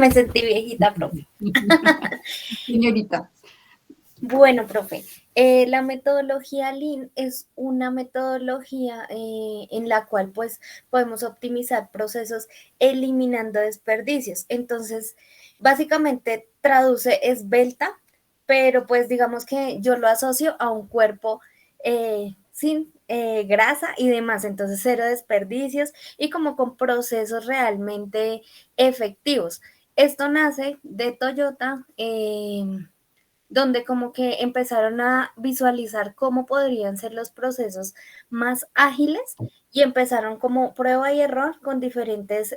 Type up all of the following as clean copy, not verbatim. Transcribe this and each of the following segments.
Me sentí viejita, profe. Señorita. Bueno, profe, la metodología Lean es una metodología en la cual pues podemos optimizar procesos eliminando desperdicios. Entonces, básicamente traduce esbelta, pero pues digamos que yo lo asocio a un cuerpo sin grasa y demás, entonces cero desperdicios y como con procesos realmente efectivos. Esto nace de Toyota. Donde como que empezaron a visualizar cómo podrían ser los procesos más ágiles y empezaron como prueba y error con diferentes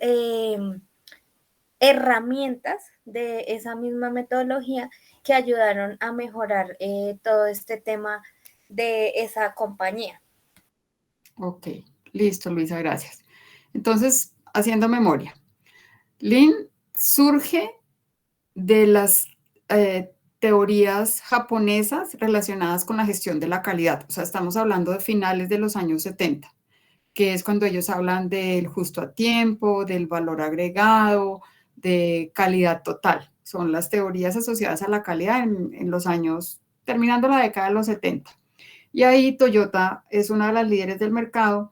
herramientas de esa misma metodología que ayudaron a mejorar todo este tema de esa compañía. Ok, listo, Luisa, gracias. Entonces, haciendo memoria, Lean surge de las teorías japonesas relacionadas con la gestión de la calidad. O sea, estamos hablando de finales de los años 70, que es cuando ellos hablan del justo a tiempo, del valor agregado, de calidad total. Son las teorías asociadas a la calidad en los años, terminando la década de los 70. Y ahí Toyota es una de las líderes del mercado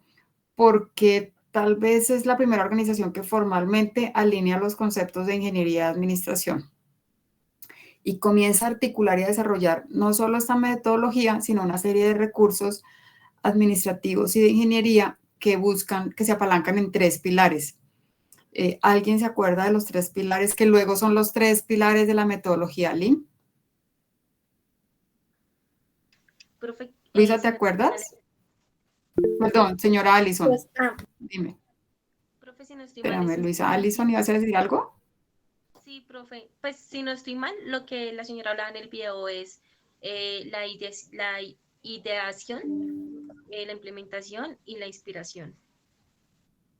porque tal vez es la primera organización que formalmente alinea los conceptos de ingeniería y administración y comienza a articular y a desarrollar no solo esta metodología, sino una serie de recursos administrativos y de ingeniería que buscan, que se apalancan en tres pilares. ¿Alguien se acuerda de los tres pilares que luego son los tres pilares de la metodología Lean? Profe, Luisa, ¿te si no estoy mal, acuerdas? Perdón, señora Allison, Pues, dime. profe, si no estoy mal, Espérame, ese es Luisa. el Allison, ¿ibas a decir algo? sí, profe, pues si no estoy mal, lo que la señora hablaba en el video es la ideación, la implementación y la inspiración.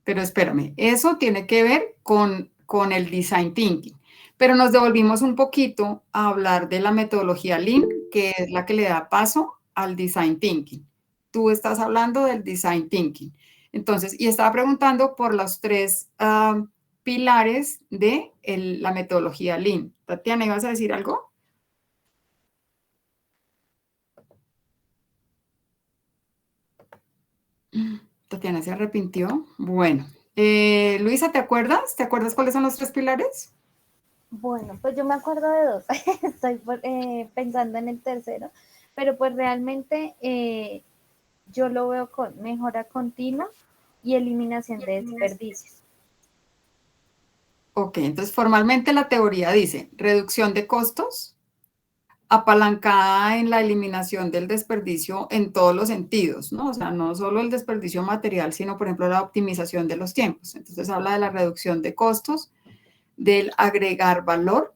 Pero espérame, eso tiene que ver con el design thinking. Pero nos devolvimos un poquito a hablar de la metodología Lean, que es la que le da paso al design thinking. Tú estás hablando del design thinking. Entonces, y estaba preguntando por los tres pilares de la metodología Lean. Tatiana, ¿ibas a decir algo? Tatiana se arrepintió. Bueno, Luisa, ¿te acuerdas? ¿Te acuerdas cuáles son los tres pilares? bueno, pues yo me acuerdo de dos, estoy pensando en el tercero, pero pues realmente yo lo veo con mejora continua y eliminación de desperdicios. Ok, entonces formalmente la teoría dice reducción de costos, apalancada en la eliminación del desperdicio en todos los sentidos, ¿no? O sea, no solo el desperdicio material, sino, por ejemplo, la optimización de los tiempos. Entonces habla de la reducción de costos, del agregar valor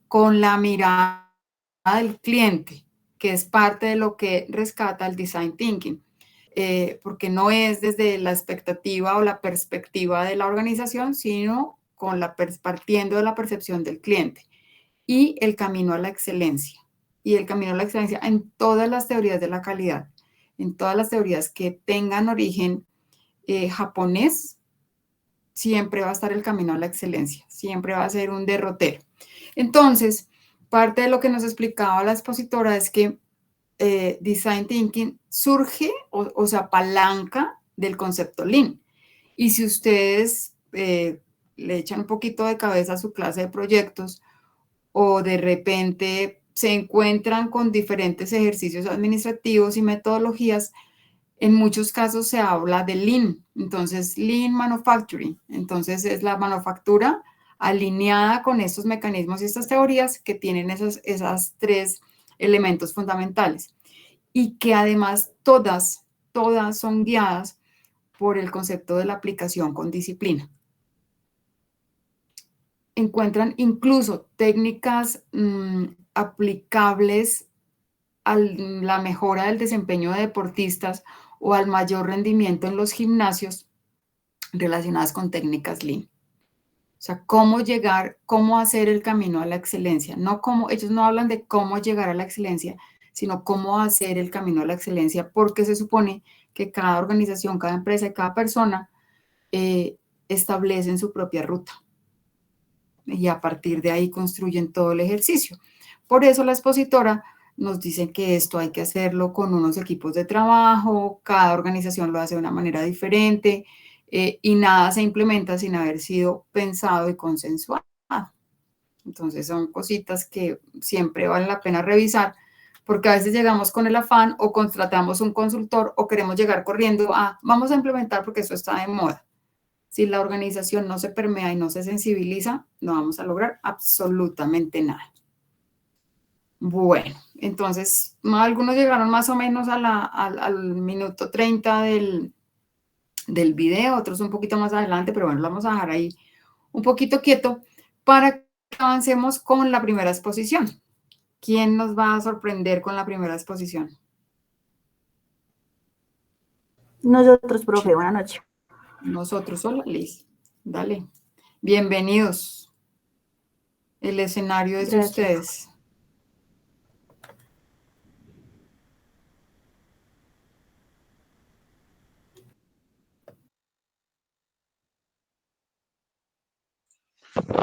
con la mirada del cliente, que es parte de lo que rescata el design thinking. Porque no es desde la expectativa o la perspectiva de la organización, sino partiendo de la percepción del cliente y el camino a la excelencia. Y el camino a la excelencia en todas las teorías de la calidad, en todas las teorías que tengan origen japonés, siempre va a estar el camino a la excelencia, siempre va a ser un derrotero. Entonces, parte de lo que nos explicaba la expositora es que Design Thinking surge o se apalanca del concepto Lean. Y si ustedes le echan un poquito de cabeza a su clase de proyectos o de repente se encuentran con diferentes ejercicios administrativos y metodologías, en muchos casos se habla de Lean. Entonces, Lean Manufacturing. Entonces, es la manufactura alineada con estos mecanismos y estas teorías que tienen esas tres elementos fundamentales y que además todas son guiadas por el concepto de la aplicación con disciplina. Encuentran incluso técnicas aplicables a la mejora del desempeño de deportistas o al mayor rendimiento en los gimnasios relacionadas con técnicas Lean. O sea, cómo hacer el camino a la excelencia. Ellos no hablan de cómo llegar a la excelencia, sino cómo hacer el camino a la excelencia, porque se supone que cada organización, cada empresa y cada persona establecen su propia ruta. y a partir de ahí construyen todo el ejercicio. Por eso la expositora nos dice que esto hay que hacerlo con unos equipos de trabajo, cada organización lo hace de una manera diferente y nada se implementa sin haber sido pensado y consensuado. Entonces son cositas que siempre vale la pena revisar, porque a veces llegamos con el afán o contratamos un consultor o queremos llegar corriendo a vamos a implementar porque eso está de moda. Si la organización no se permea y no se sensibiliza, no vamos a lograr absolutamente nada. Bueno, entonces algunos llegaron más o menos al minuto 30 del video, otros un poquito más adelante, pero bueno, lo vamos a dejar ahí un poquito quieto para que avancemos con la primera exposición. ¿Quién nos va a sorprender con la primera exposición? Nosotros, profe, buenas noches. Nosotros, hola Liz, dale. Bienvenidos. El escenario es de ustedes.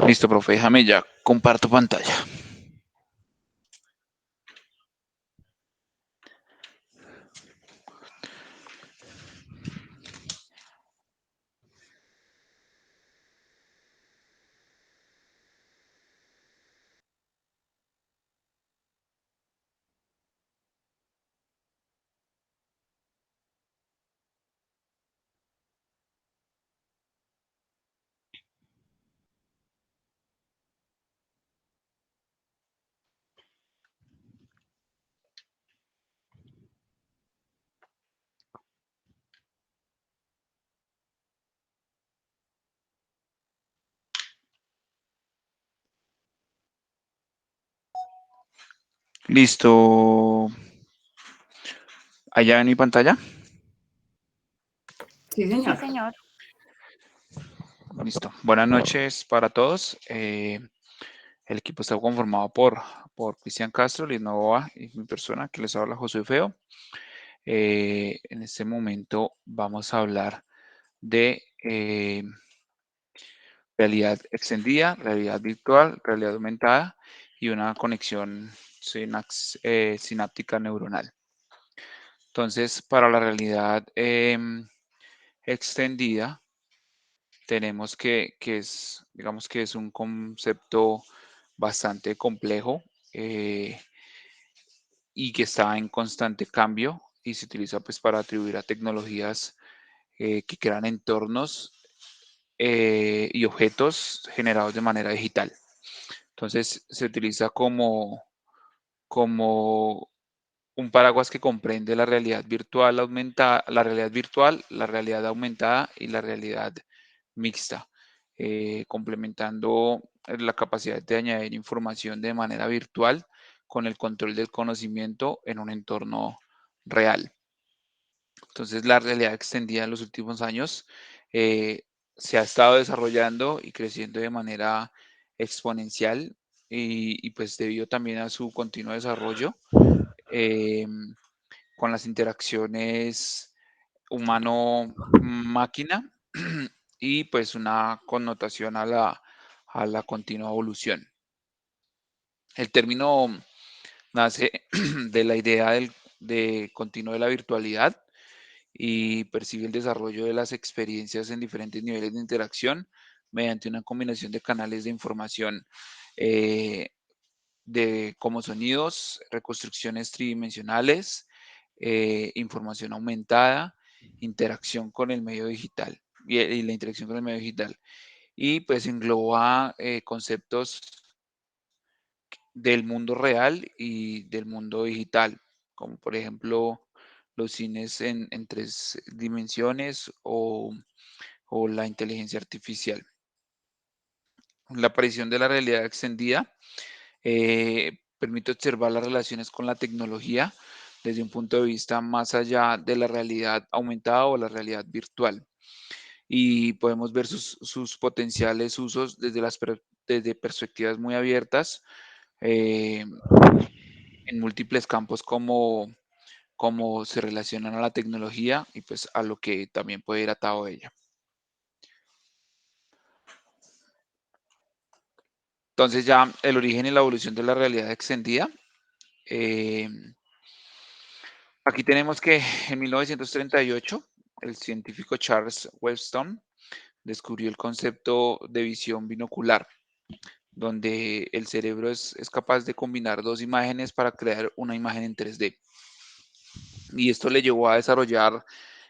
Listo, profe, déjame ya, comparto pantalla. Listo. ¿Allá en mi pantalla? Sí, señor. Sí, señor. Listo. Buenas noches para todos. El equipo está conformado por Cristian Castro, Liz Novoa y mi persona, que les habla José Feo. En este momento vamos a hablar de realidad extendida, realidad virtual, realidad aumentada y una conexión sináptica neuronal. Entonces, para la realidad extendida, tenemos digamos que es un concepto bastante complejo y que está en constante cambio y se utiliza pues para atribuir a tecnologías que crean entornos y objetos generados de manera digital. Entonces se utiliza como un paraguas que comprende la realidad virtual aumentada, la realidad aumentada y la realidad mixta, complementando la capacidad de añadir información de manera virtual con el control del conocimiento en un entorno real. Entonces, la realidad extendida en los últimos años eh, se ha estado desarrollando y creciendo de manera exponencial y pues debido también a su continuo desarrollo, con las interacciones humano-máquina y pues una connotación a la continua evolución. El término nace de la idea de continuo de la virtualidad y persigue el desarrollo de las experiencias en diferentes niveles de interacción mediante una combinación de canales de información eh, como sonidos, reconstrucciones tridimensionales, información aumentada, interacción con el medio digital y la interacción con el medio digital. Y pues engloba conceptos del mundo real y del mundo digital, como por ejemplo los cines en 3 dimensiones o la inteligencia artificial. La aparición de la realidad extendida permite observar las relaciones con la tecnología desde un punto de vista más allá de la realidad aumentada o la realidad virtual. Y podemos ver sus potenciales usos desde perspectivas muy abiertas eh, en múltiples campos como se relacionan a la tecnología y pues a lo que también puede ir atado a ella. Entonces ya el origen y la evolución de la realidad extendida. Aquí tenemos que en 1938 el científico Charles Weston descubrió el concepto de visión binocular, donde el cerebro es capaz de combinar dos imágenes para crear una imagen en 3D. Y esto le llevó a desarrollar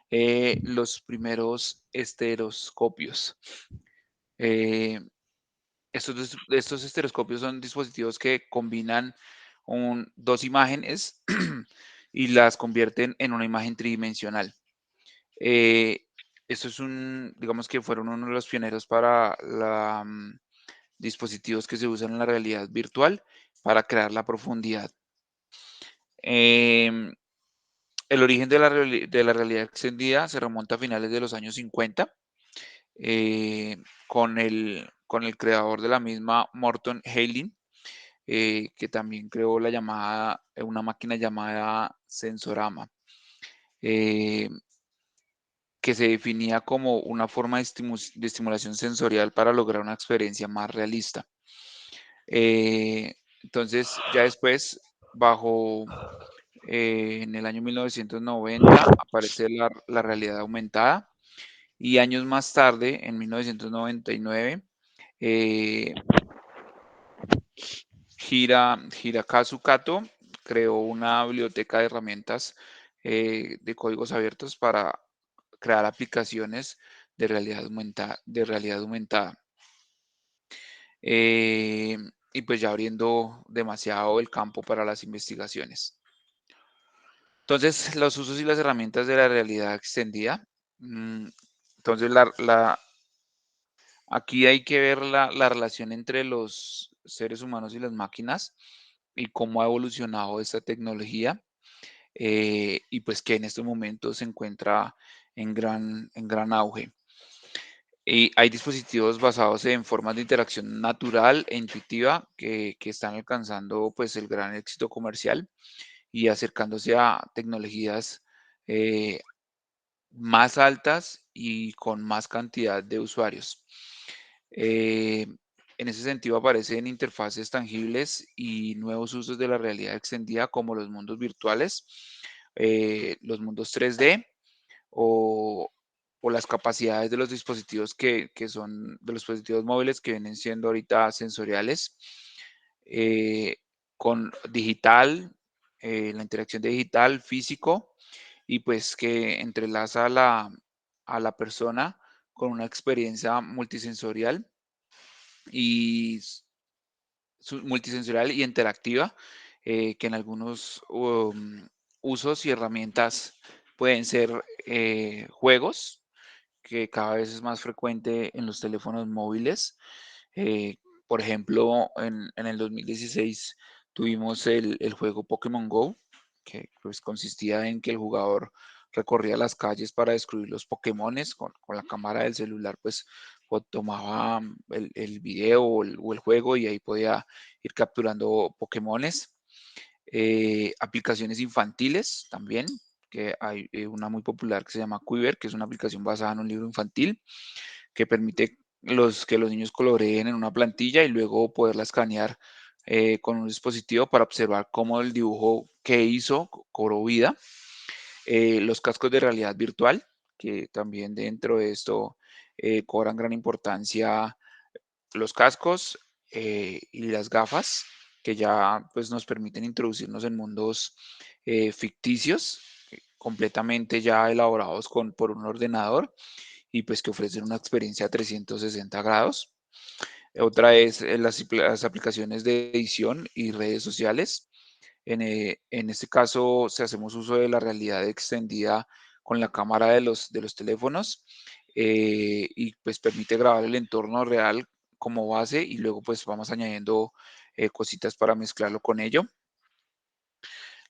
los primeros estereoscopios. Estos estereoscopios son dispositivos que combinan dos imágenes y las convierten en una imagen tridimensional. Esto es digamos que fueron uno de los pioneros para dispositivos que se usan en la realidad virtual para crear la profundidad. Em, el origen de la realidad extendida se remonta a finales de los años 50 con el creador de la misma, Morton Hailing, que también creó una máquina llamada Sensorama, que se definía como una forma de estimulación sensorial para lograr una experiencia más realista. Entonces, ya después, en el año 1990, aparece la realidad aumentada, y años más tarde, en 1999, eh, Hirokazu Kato creó una biblioteca de herramientas de códigos abiertos para crear aplicaciones de realidad aumentada. Y pues ya abriendo demasiado el campo para las investigaciones. Entonces, los usos y las herramientas de la realidad extendida. Entonces, aquí hay que ver la relación entre los seres humanos y las máquinas y cómo ha evolucionado esta tecnología, y pues que en estos momentos se encuentra en gran auge. Y hay dispositivos basados en formas de interacción natural e intuitiva que están alcanzando pues el gran éxito comercial y acercándose a tecnologías más altas y con más cantidad de usuarios. En ese sentido aparecen interfaces tangibles y nuevos usos de la realidad extendida como los mundos virtuales, los mundos 3D o, o las capacidades de los dispositivos que son de los dispositivos móviles que vienen siendo ahorita sensoriales, eh, con digital, la interacción de digital, físico, y pues que entrelaza a la persona con una experiencia multisensorial y multisensorial y interactiva, que en algunos usos y herramientas pueden ser juegos, que cada vez es más frecuente en los teléfonos móviles. Eh, por ejemplo, en el 2016 tuvimos el juego Pokémon Go, que pues consistía en que el jugador recorría las calles para descubrir los Pokémones con la cámara del celular, pues tomaba el video o el juego y ahí podía ir capturando Pokémones. Aplicaciones infantiles también, que hay una muy popular que se llama Quiver, que es una aplicación basada en un libro infantil que permite que los niños coloreen en una plantilla y luego poderla escanear con un dispositivo para observar cómo el dibujo que hizo cobró vida. Los cascos de realidad virtual, que también dentro de esto cobran gran importancia los cascos y las gafas, que ya pues nos permiten introducirnos en mundos ficticios, completamente ya elaborados por un ordenador y pues que ofrecen una experiencia a 360 grados. Otra es las aplicaciones de edición y redes sociales. En este caso, si hacemos uso de la realidad extendida con la cámara de los teléfonos, y pues permite grabar el entorno real como base y luego pues vamos añadiendo cositas para mezclarlo con ello.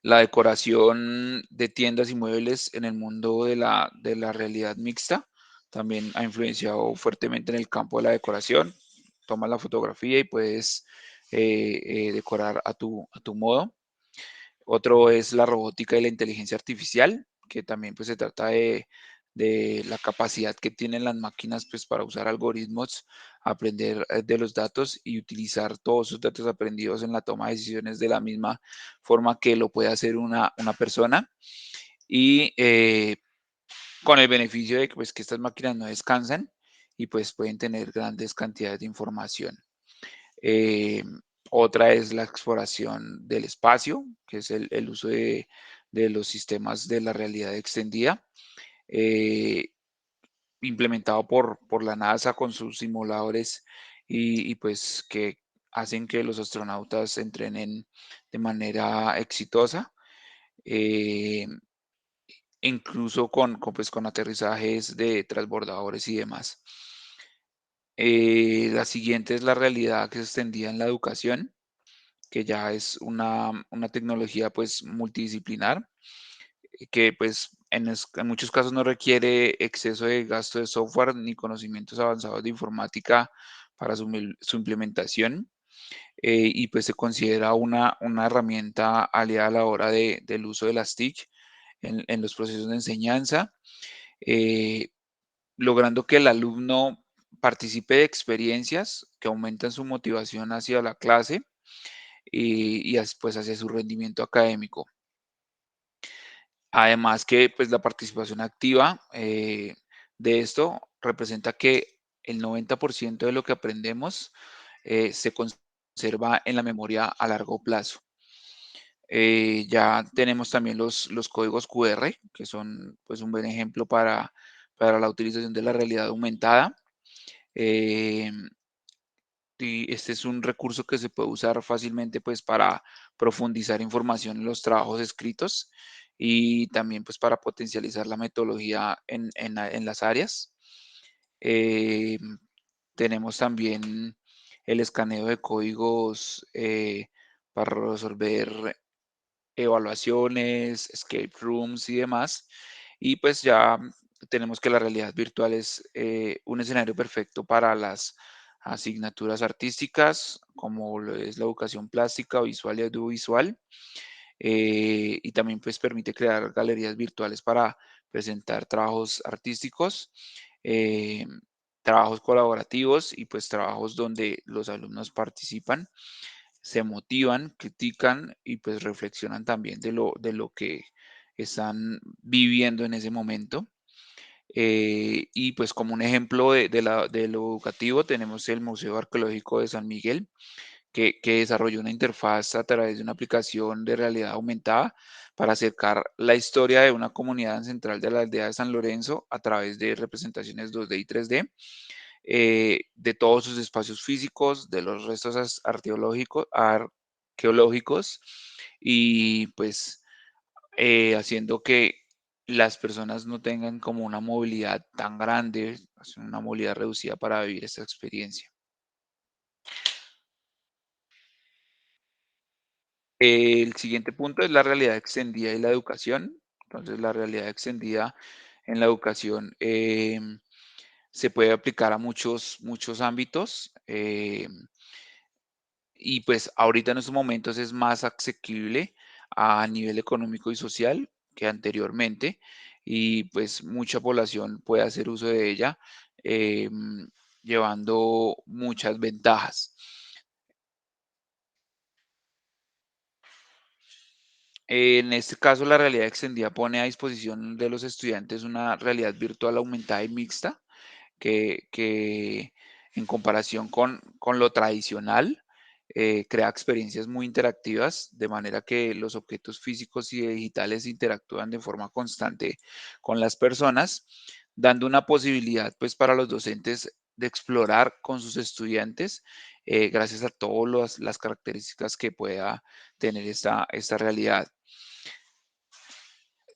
La decoración de tiendas y muebles en el mundo de la realidad mixta también ha influenciado fuertemente en el campo de la decoración. Tomas la fotografía y puedes decorar a tu modo. Otro es la robótica y la inteligencia artificial, que también pues se trata de de la capacidad que tienen las máquinas pues para usar algoritmos, aprender de los datos y utilizar todos esos datos aprendidos en la toma de decisiones de la misma forma que lo puede hacer una persona. Y con el beneficio de que, pues, que estas máquinas no descansan y pues pueden tener grandes cantidades de información. Eh, Otra es la exploración del espacio, que es el uso de los sistemas de la realidad extendida, eh, implementado por la NASA con sus simuladores pues que hacen que los astronautas entrenen de manera exitosa. Eh, Incluso pues, con aterrizajes de transbordadores y demás. La siguiente es la realidad que se extendía en la educación, que ya es una tecnología pues multidisciplinar, que pues en muchos casos no requiere exceso de gasto de software ni conocimientos avanzados de informática para su implementación. Y pues se considera una herramienta aliada a la hora del uso de las TIC en los procesos de enseñanza, eh, logrando que el alumno participe de experiencias que aumentan su motivación hacia la clase y pues hacia su rendimiento académico. Además que pues la participación activa de esto representa que el 90% de lo que aprendemos se conserva en la memoria a largo plazo. Ya tenemos también los códigos QR, que son pues un buen ejemplo para la utilización de la realidad aumentada. Eh, y este es un recurso que se puede usar fácilmente pues para profundizar información en los trabajos escritos y también pues para potencializar la metodología en las áreas. Eh, Tenemos también el escaneo de códigos para resolver evaluaciones, escape rooms y demás. Y pues ya tenemos que la realidad virtual es un escenario perfecto para las asignaturas artísticas, como lo es la educación plástica, visual y audiovisual. Y también pues permite crear galerías virtuales para presentar trabajos artísticos, eh, trabajos colaborativos y pues trabajos donde los alumnos participan, se motivan, critican y pues reflexionan también de lo que están viviendo en ese momento. Y pues como un ejemplo de lo educativo tenemos el Museo Arqueológico de San Miguel, que desarrolló una interfaz a través de una aplicación de realidad aumentada para acercar la historia de una comunidad central de la aldea de San Lorenzo a través de representaciones 2D y 3D, de todos sus espacios físicos, de los restos arqueológicos y pues haciendo que las personas no tengan como una movilidad tan grande, una movilidad reducida para vivir esta experiencia. El siguiente punto es la realidad extendida y la educación. Entonces, la realidad extendida en la educación se puede aplicar a muchos ámbitos. Y pues ahorita en estos momentos es más asequible a nivel económico y social que anteriormente y pues mucha población puede hacer uso de ella, llevando muchas ventajas. En este caso, la realidad extendida pone a disposición de los estudiantes una realidad virtual aumentada y mixta que en comparación con lo tradicional, crea experiencias muy interactivas, de manera que los objetos físicos y digitales interactúan de forma constante con las personas, dando una posibilidad pues para los docentes de explorar con sus estudiantes, gracias a todas las características que pueda tener esta realidad.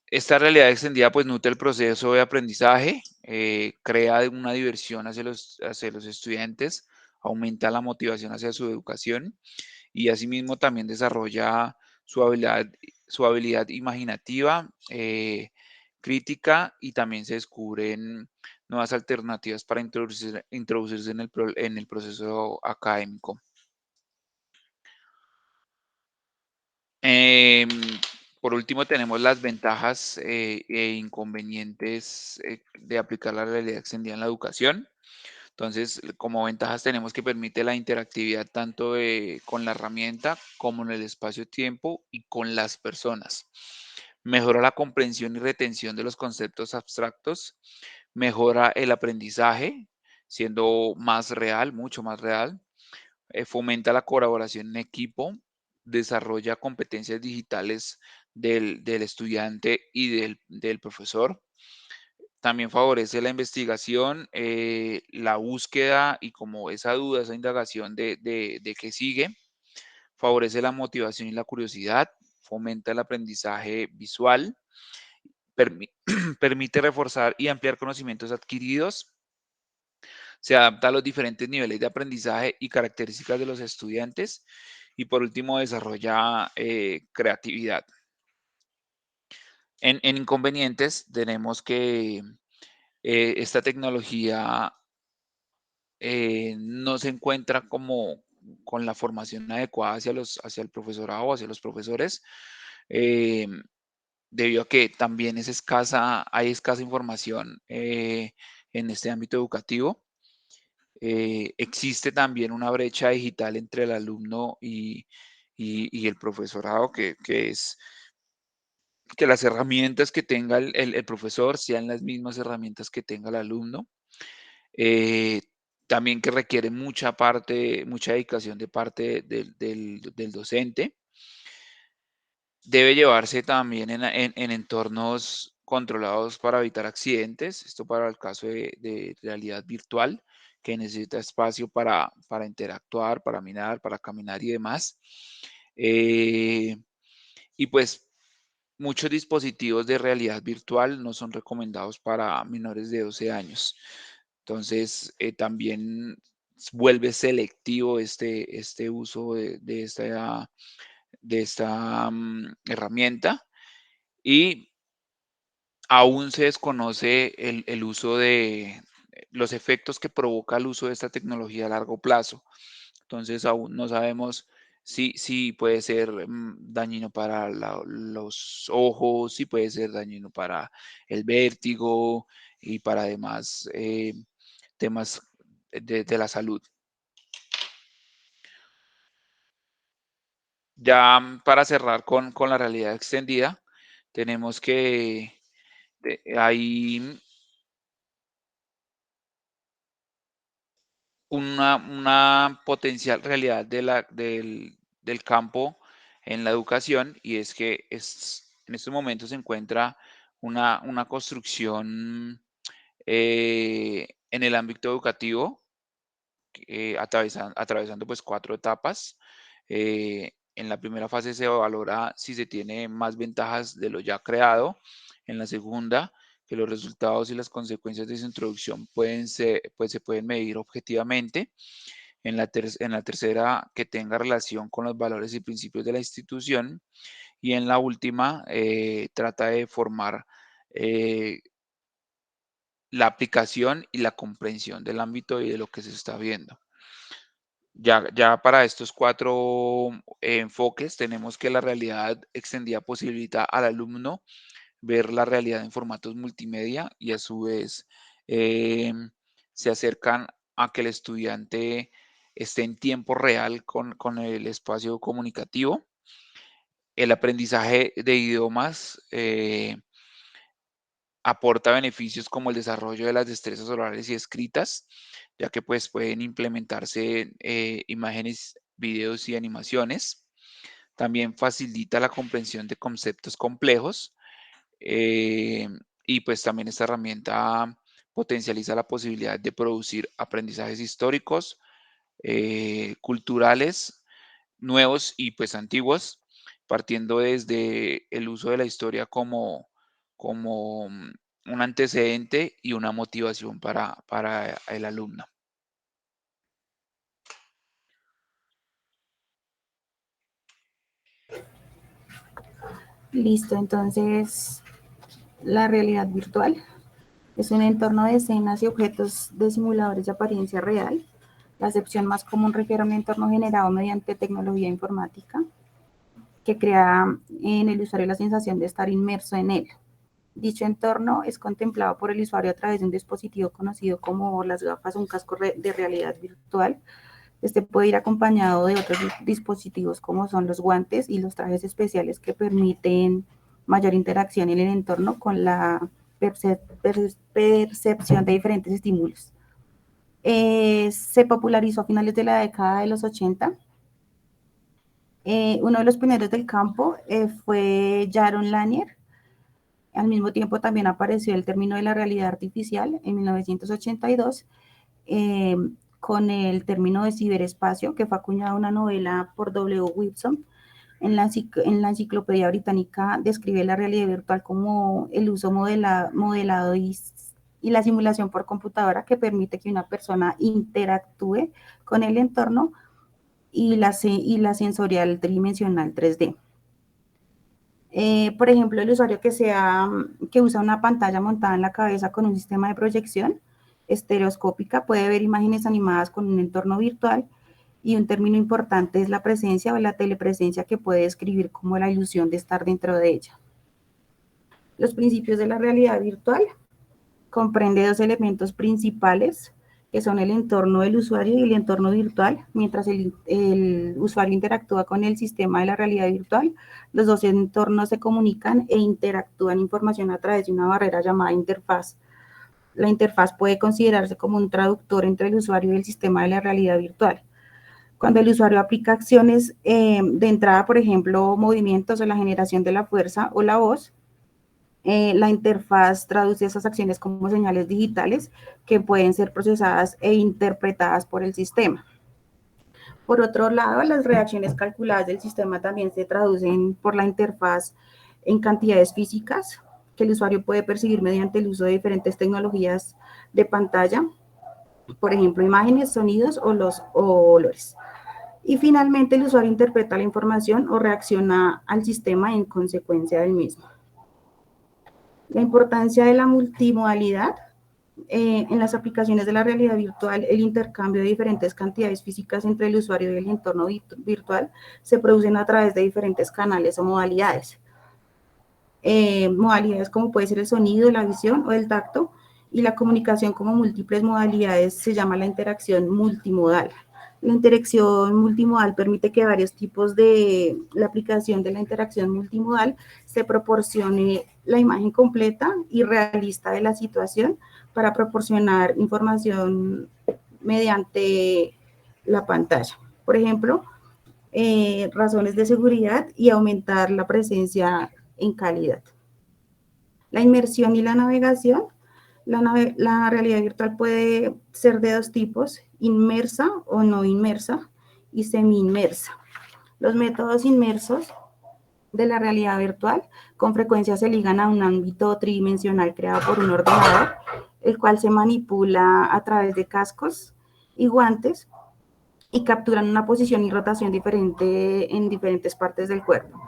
Esta realidad extendida pues nutre el proceso de aprendizaje, crea una diversión hacia los estudiantes, aumenta la motivación hacia su educación y asimismo también desarrolla su habilidad imaginativa, crítica y también se descubren nuevas alternativas para introducirse en el proceso académico. Em, Por último, tenemos las ventajas e inconvenientes de aplicar la realidad extendida en la educación. Entonces, como ventajas tenemos que permite la interactividad tanto con la herramienta como en el espacio-tiempo y con las personas. Mejora la comprensión y retención de los conceptos abstractos. Mejora el aprendizaje, siendo más real, mucho más real. Fomenta la colaboración en equipo. Desarrolla competencias digitales del estudiante y del profesor. También favorece la investigación, la búsqueda y como esa duda, esa indagación de qué sigue. Favorece la motivación y la curiosidad. Fomenta el aprendizaje visual. Permite reforzar y ampliar conocimientos adquiridos. Se adapta a los diferentes niveles de aprendizaje y características de los estudiantes. Y por último, desarrolla creatividad. En inconvenientes tenemos que esta tecnología no se encuentra como con la formación adecuada hacia el profesorado o hacia los profesores, debido a que también hay escasa información en este ámbito educativo. Existe también una brecha digital entre el alumno y el profesorado, que es que las herramientas que tenga el profesor sean las mismas herramientas que tenga el alumno. Eh, También que requiere mucha dedicación de parte del docente. Debe llevarse también en entornos controlados para evitar accidentes. Esto para el caso de realidad virtual, que necesita espacio para interactuar, para mirar, para caminar y demás. Y pues muchos dispositivos de realidad virtual no son recomendados para menores de 12 años. Entonces, también vuelve selectivo este uso de esta herramienta, y aún se desconoce el uso de los efectos que provoca el uso de esta tecnología a largo plazo. Entonces, aún no sabemos si puede ser dañino para los ojos, si puede ser dañino para el vértigo y para demás temas de la salud. Ya para cerrar con la realidad extendida, tenemos que hay una potencial realidad del campo en la educación, y es que en estos momentos se encuentra una construcción en el ámbito educativo, atravesando pues 4 etapas. En la primera fase se valora si se tiene más ventajas de lo ya creado. En la segunda, que los resultados y las consecuencias de su introducción se pueden medir objetivamente. En la tercera, que tenga relación con los valores y principios de la institución. Y en la última, trata de formar la aplicación y la comprensión del ámbito y de lo que se está viendo. Ya para estos 4 enfoques tenemos que la realidad extendida posibilita al alumno ver la realidad en formatos multimedia, y a su vez se acercan a que el estudiante esté en tiempo real con el espacio comunicativo. El aprendizaje de idiomas aporta beneficios como el desarrollo de las destrezas orales y escritas, ya que pues pueden implementarse imágenes, videos y animaciones. También facilita la comprensión de conceptos complejos, y pues también esta herramienta potencializa la posibilidad de producir aprendizajes históricos, culturales, nuevos y pues antiguos, partiendo desde el uso de la historia como un antecedente y una motivación para el alumno. Listo, entonces la realidad virtual es un entorno de escenas y objetos de simuladores de apariencia real. La acepción más común refiere a un entorno generado mediante tecnología informática. que crea en el usuario la sensación de estar inmerso en él. Dicho entorno es contemplado por el usuario a través de un dispositivo conocido como las gafas o un casco de realidad virtual. Este puede ir acompañado de otros dispositivos como son los guantes y los trajes especiales que permiten mayor interacción en el entorno con la percepción de diferentes estímulos. Se popularizó a finales de la década de los 80. Uno de los pioneros del campo fue Jaron Lanier. Al mismo tiempo también apareció el término de la realidad artificial en 1982, con el término de ciberespacio, que fue acuñada una novela por W. Wilson. En la Enciclopedia Británica describe la realidad virtual como el uso modelado y la simulación por computadora que permite que una persona interactúe con el entorno y la sensorial tridimensional 3D. Por ejemplo, el usuario que usa una pantalla montada en la cabeza con un sistema de proyección estereoscópica puede ver imágenes animadas con un entorno virtual, y un término importante es la presencia o la telepresencia, que puede describir como la ilusión de estar dentro de ella. Los principios de la realidad virtual comprende dos elementos principales, que son el entorno del usuario y el entorno virtual. Mientras el usuario interactúa con el sistema de la realidad virtual, los dos entornos se comunican e interactúan información a través de una barrera llamada interfaz. La interfaz puede considerarse como un traductor entre el usuario y el sistema de la realidad virtual. Cuando el usuario aplica acciones de entrada, por ejemplo, movimientos o la generación de la fuerza o la voz, la interfaz traduce esas acciones como señales digitales que pueden ser procesadas e interpretadas por el sistema. Por otro lado, las reacciones calculadas del sistema también se traducen por la interfaz en cantidades físicas que el usuario puede percibir mediante el uso de diferentes tecnologías de pantalla, por ejemplo, imágenes, sonidos o olores. Y finalmente, el usuario interpreta la información o reacciona al sistema en consecuencia del mismo. La importancia de la multimodalidad. En las aplicaciones de la realidad virtual, el intercambio de diferentes cantidades físicas entre el usuario y el entorno virtual se producen a través de diferentes canales o modalidades. Modalidades como puede ser el sonido, la visión o el tacto, y la comunicación como múltiples modalidades se llama la interacción multimodal. La interacción multimodal permite que varios tipos de la aplicación de la interacción multimodal se proporcione la imagen completa y realista de la situación para proporcionar información mediante la pantalla. Por ejemplo, razones de seguridad y aumentar la presencia en calidad. La inmersión y la navegación. La realidad virtual puede ser de dos tipos: inmersa o no inmersa y semi-inmersa. Los métodos inmersos de la realidad virtual con frecuencia se ligan a un ámbito tridimensional creado por un ordenador, el cual se manipula a través de cascos y guantes y capturan una posición y rotación diferente en diferentes partes del cuerpo.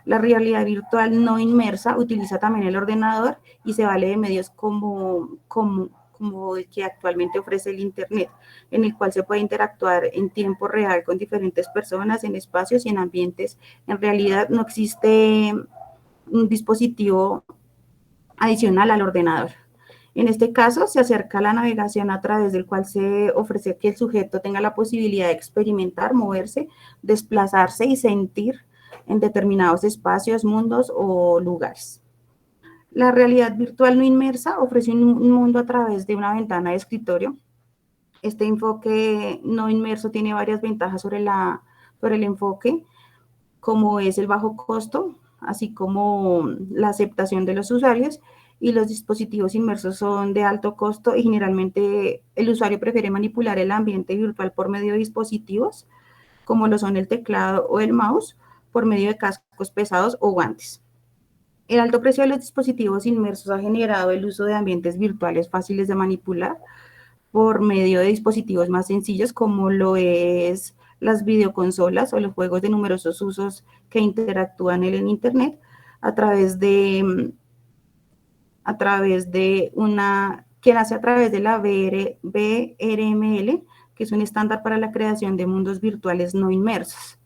La realidad virtual no inmersa utiliza también el ordenador y se vale de medios como el que actualmente ofrece el Internet, en el cual se puede interactuar en tiempo real con diferentes personas en espacios y en ambientes. En realidad no existe un dispositivo adicional al ordenador. En este caso, se acerca a la navegación a través del cual se ofrece que el sujeto tenga la posibilidad de experimentar, moverse, desplazarse y sentir en determinados espacios, mundos o lugares. La realidad virtual no inmersa ofrece un mundo a través de una ventana de escritorio. Este enfoque no inmerso tiene varias ventajas sobre el enfoque, como es el bajo costo, así como la aceptación de los usuarios, y los dispositivos inmersos son de alto costo y generalmente el usuario prefiere manipular el ambiente virtual por medio de dispositivos, como lo son el teclado o el mouse, por medio de cascos pesados o guantes. El alto precio de los dispositivos inmersos ha generado el uso de ambientes virtuales fáciles de manipular por medio de dispositivos más sencillos, como lo es las videoconsolas o los juegos de numerosos usos que interactúan en el Internet a través de la VRML, que es un estándar para la creación de mundos virtuales no inmersos.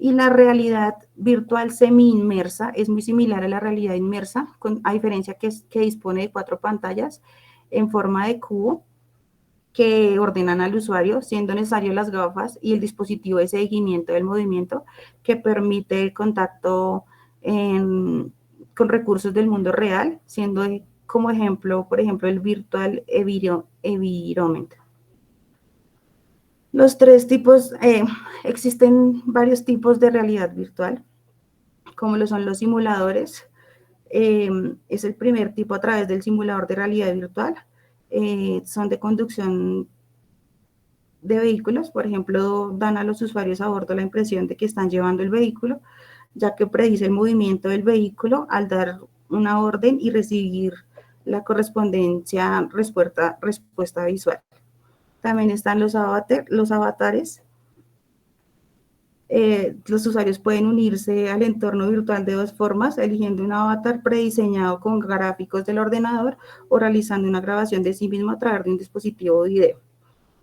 Y la realidad virtual semi-inmersa es muy similar a la realidad inmersa, a diferencia que dispone de 4 pantallas en forma de cubo que ordenan al usuario, siendo necesario las gafas y el dispositivo de seguimiento del movimiento que permite el contacto con recursos del mundo real, siendo como ejemplo, por ejemplo, el Virtual Environment. Los 3 tipos, existen varios tipos de realidad virtual, como lo son los simuladores. Es el primer tipo a través del simulador de realidad virtual. Son de conducción de vehículos, por ejemplo, dan a los usuarios a bordo la impresión de que están llevando el vehículo, ya que predice el movimiento del vehículo al dar una orden y recibir la correspondencia respuesta visual. También están los avatares. Los usuarios pueden unirse al entorno virtual de 2 formas, eligiendo un avatar prediseñado con gráficos del ordenador o realizando una grabación de sí mismo a través de un dispositivo video.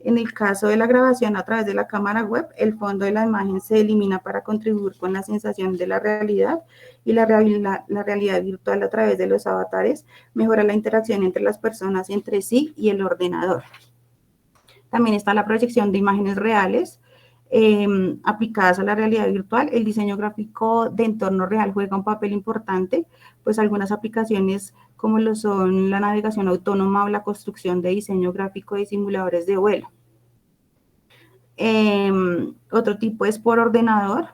En el caso de la grabación a través de la cámara web, el fondo de la imagen se elimina para contribuir con la sensación de la realidad, y la realidad virtual a través de los avatares mejora la interacción entre las personas, entre sí y el ordenador. También está la proyección de imágenes reales aplicadas a la realidad virtual. El diseño gráfico de entorno real juega un papel importante, pues algunas aplicaciones como lo son la navegación autónoma o la construcción de diseño gráfico de simuladores de vuelo. Otro tipo es por ordenador,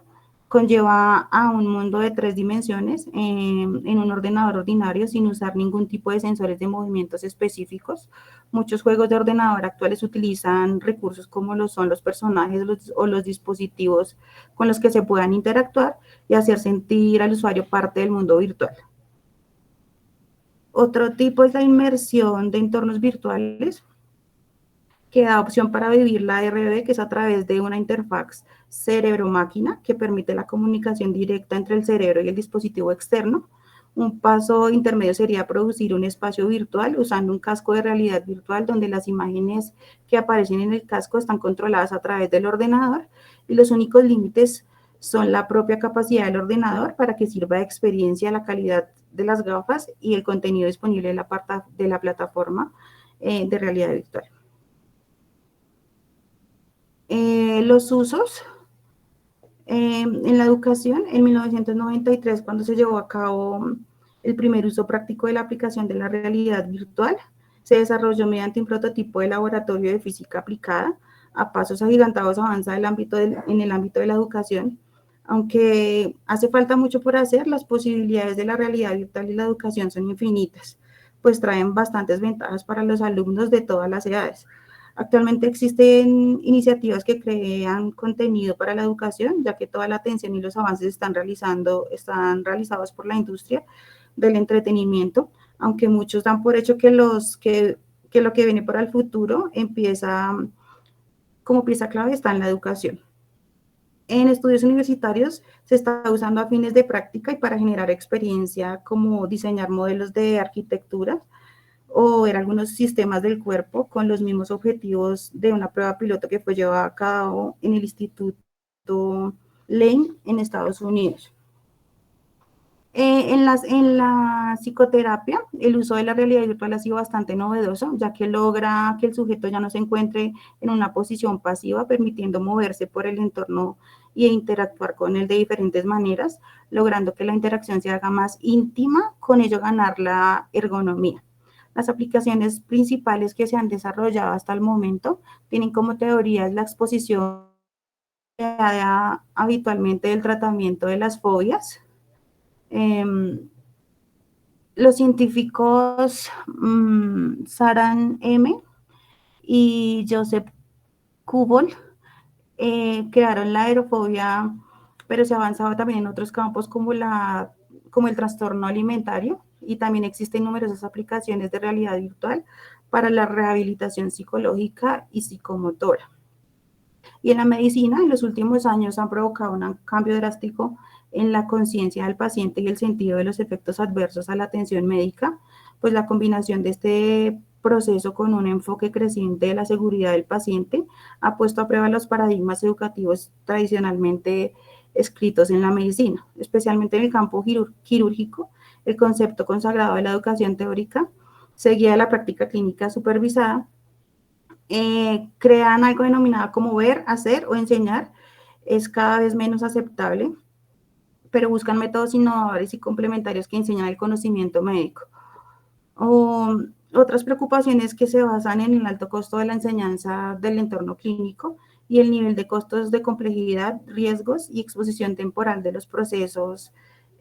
conlleva a un mundo de 3 dimensiones en un ordenador ordinario sin usar ningún tipo de sensores de movimientos específicos. Muchos juegos de ordenador actuales utilizan recursos como lo son los personajes o los dispositivos con los que se puedan interactuar y hacer sentir al usuario parte del mundo virtual. Otro tipo es la inmersión de entornos virtuales, que da opción para vivir la RB, que es a través de una interfaz cerebro-máquina que permite la comunicación directa entre el cerebro y el dispositivo externo. Un paso intermedio sería producir un espacio virtual usando un casco de realidad virtual donde las imágenes que aparecen en el casco están controladas a través del ordenador y los únicos límites son la propia capacidad del ordenador para que sirva de experiencia, la calidad de las gafas y el contenido disponible de la plataforma de realidad virtual. Los usos en la educación. En 1993, cuando se llevó a cabo el primer uso práctico de la aplicación de la realidad virtual, se desarrolló mediante un prototipo de laboratorio de física aplicada. A pasos agigantados avanza en el ámbito de la educación. Aunque hace falta mucho por hacer, las posibilidades de la realidad virtual y la educación son infinitas, pues traen bastantes ventajas para los alumnos de todas las edades. Actualmente existen iniciativas que crean contenido para la educación, ya que toda la atención y los avances están realizados por la industria del entretenimiento, aunque muchos dan por hecho que lo que viene para el futuro como pieza clave está en la educación. En estudios universitarios se está usando a fines de práctica y para generar experiencia, como diseñar modelos de arquitectura o ver algunos sistemas del cuerpo con los mismos objetivos de una prueba piloto que fue llevada a cabo en el Instituto Lane en Estados Unidos. En la psicoterapia, el uso de la realidad virtual ha sido bastante novedoso, ya que logra que el sujeto ya no se encuentre en una posición pasiva, permitiendo moverse por el entorno e interactuar con él de diferentes maneras, logrando que la interacción se haga más íntima, con ello ganar la ergonomía. Las aplicaciones principales que se han desarrollado hasta el momento tienen como teorías la exposición habitualmente del tratamiento de las fobias. Los científicos Saran M. y Joseph Kubol crearon la aerofobia, pero se ha avanzado también en otros campos como el trastorno alimentario, y también existen numerosas aplicaciones de realidad virtual para la rehabilitación psicológica y psicomotora. Y en la medicina, en los últimos años han provocado un cambio drástico en la conciencia del paciente y el sentido de los efectos adversos a la atención médica, pues la combinación de este proceso con un enfoque creciente de la seguridad del paciente ha puesto a prueba los paradigmas educativos tradicionalmente escritos en la medicina, especialmente en el campo quirúrgico. El concepto consagrado de la educación teórica seguida de la práctica clínica supervisada. Crean algo denominado como ver, hacer o enseñar. Es cada vez menos aceptable, pero buscan métodos innovadores y complementarios que enseñan el conocimiento médico. Otras preocupaciones que se basan en el alto costo de la enseñanza del entorno clínico y el nivel de costos de complejidad, riesgos y exposición temporal de los procesos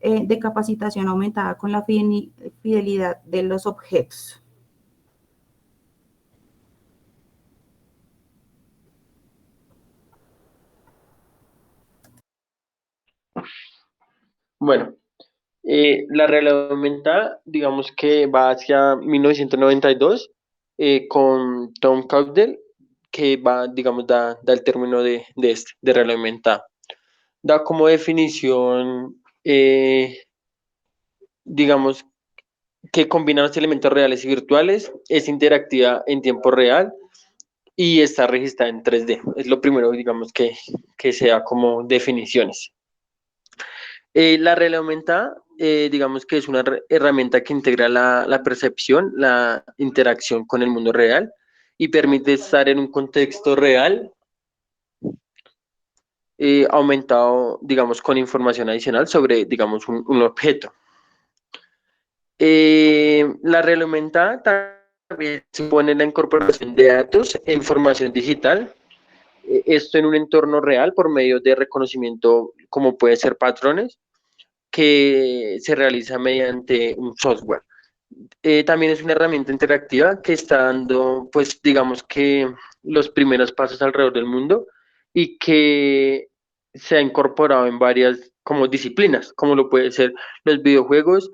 de capacitación aumentada con la fidelidad de los objetos. Bueno, la realidad aumentada, digamos que va hacia 1992 con Tom Caudell, que va, digamos, da el término de realidad aumentada. Da como definición, digamos, que combina los elementos reales y virtuales, es interactiva en tiempo real y está registrada en 3D. Es lo primero, digamos, que se da como definiciones. La realidad aumentada, digamos que es una herramienta que integra la percepción, la interacción con el mundo real y permite estar en un contexto real aumentado, digamos, con información adicional sobre, digamos, un objeto. La realidad aumentada también supone la incorporación de datos e información digital, esto en un entorno real por medio de reconocimiento, como puede ser patrones, que se realiza mediante un software. También es una herramienta interactiva que está dando, pues digamos que los primeros pasos alrededor del mundo y que se ha incorporado en varias como disciplinas, como lo puede ser los videojuegos,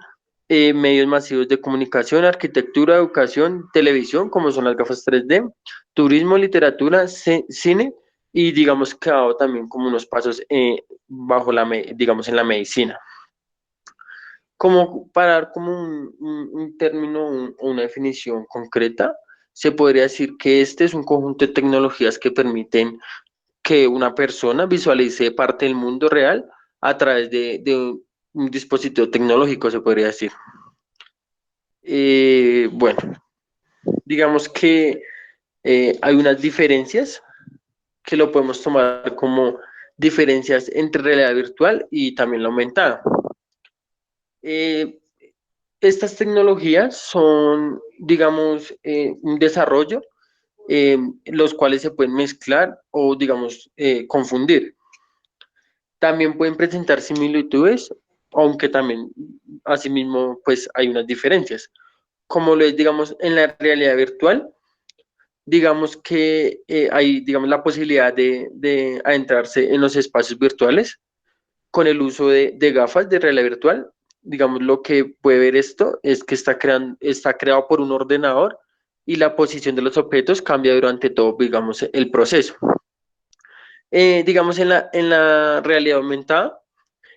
medios masivos de comunicación, arquitectura, educación, televisión, como son las gafas 3D, turismo, literatura, cine y digamos que ha dado también como unos pasos bajo digamos en la medicina. Como para dar como un término o una definición concreta, se podría decir que este es un conjunto de tecnologías que permiten que una persona visualice parte del mundo real a través de un dispositivo tecnológico, se podría decir. Bueno, digamos que hay unas diferencias que lo podemos tomar como diferencias entre realidad virtual y también la aumentada. Estas tecnologías son, digamos, un desarrollo, los cuales se pueden mezclar o, digamos, confundir. También pueden presentar similitudes, aunque también, asimismo, pues hay unas diferencias. Como lo es, digamos, en la realidad virtual, digamos que hay, digamos, la posibilidad de adentrarse en los espacios virtuales con el uso de gafas de realidad virtual. Digamos, lo que puede ver esto es que está creado por un ordenador y la posición de los objetos cambia durante todo, digamos, el proceso. Digamos, en la realidad aumentada,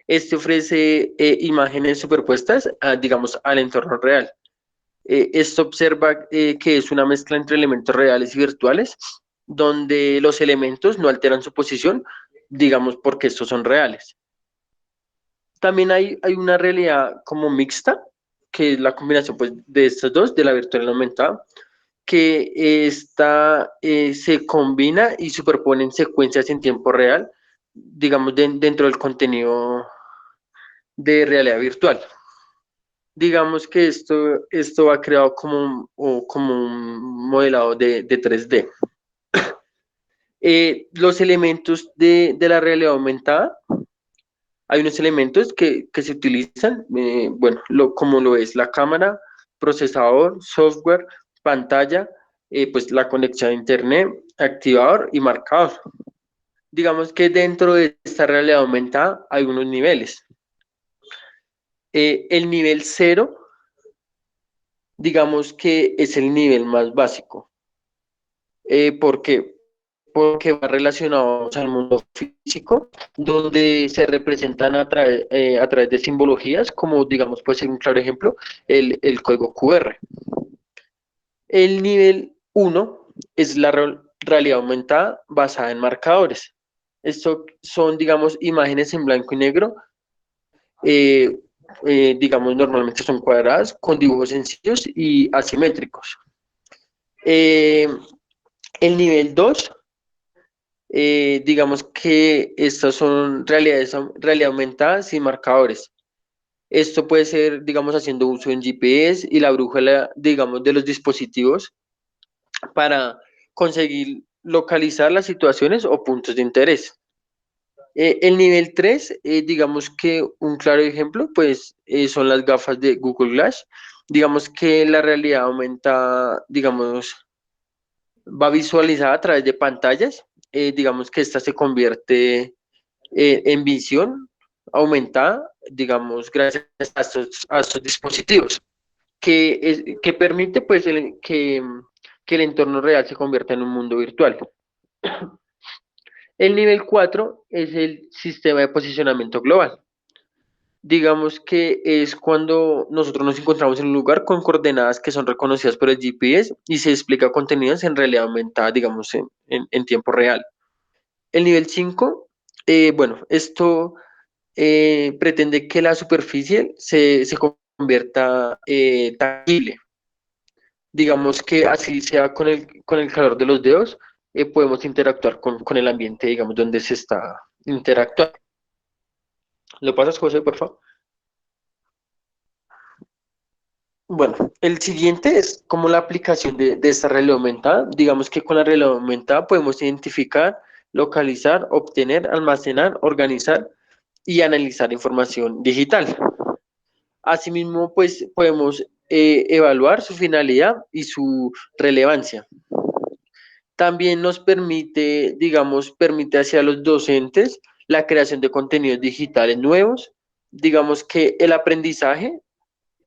este ofrece imágenes superpuestas, digamos, al entorno real. Esto observa que es una mezcla entre elementos reales y virtuales, donde los elementos no alteran su posición, digamos, porque estos son reales. También hay una realidad como mixta, que es la combinación pues, de estos dos, de la virtual y la aumentada, que se combina y superpone en secuencias en tiempo real, digamos, dentro del contenido de realidad virtual. Digamos que esto va creado como un modelado de 3D. Los elementos de la realidad aumentada, hay unos elementos que se utilizan, bueno, como lo es la cámara, procesador, software, pantalla, pues la conexión a internet, activador y marcador. Digamos que dentro de esta realidad aumentada hay unos niveles. El nivel 0, digamos que es el nivel más básico. ¿Por qué? Porque va relacionado al mundo físico, donde se representan a través de simbologías, como digamos, puede ser un claro ejemplo, el código QR. El nivel 1 es la realidad aumentada basada en marcadores. Esto son, digamos, imágenes en blanco y negro, digamos, normalmente son cuadradas, con dibujos sencillos y asimétricos. El nivel 2, digamos que estas son realidad aumentada sin marcadores. Esto puede ser, digamos, haciendo uso en GPS y la brújula, digamos, de los dispositivos para conseguir localizar las situaciones o puntos de interés. El nivel 3, digamos que un claro ejemplo, pues son las gafas de Google Glass. Digamos que la realidad aumenta, digamos, va visualizada a través de pantallas. Digamos que esta se convierte en visión aumentada, digamos, gracias a estos dispositivos, que permite pues que el entorno real se convierta en un mundo virtual. El nivel 4 es el sistema de posicionamiento global. Digamos que es cuando nosotros nos encontramos en un lugar con coordenadas que son reconocidas por el GPS y se explica contenidos en realidad aumentada, digamos, en tiempo real. El nivel 5, bueno, esto pretende que la superficie se convierta tangible. Digamos que así sea con el calor de los dedos, podemos interactuar con el ambiente, digamos, donde se está interactuando. ¿Lo pasas, José, por favor? Bueno, el siguiente es como la aplicación de esta realidad aumentada. Digamos que con la realidad aumentada podemos identificar, localizar, obtener, almacenar, organizar y analizar información digital. Asimismo, pues podemos evaluar su finalidad y su relevancia. También nos permite, digamos, permite hacia los docentes la creación de contenidos digitales nuevos. Digamos que el aprendizaje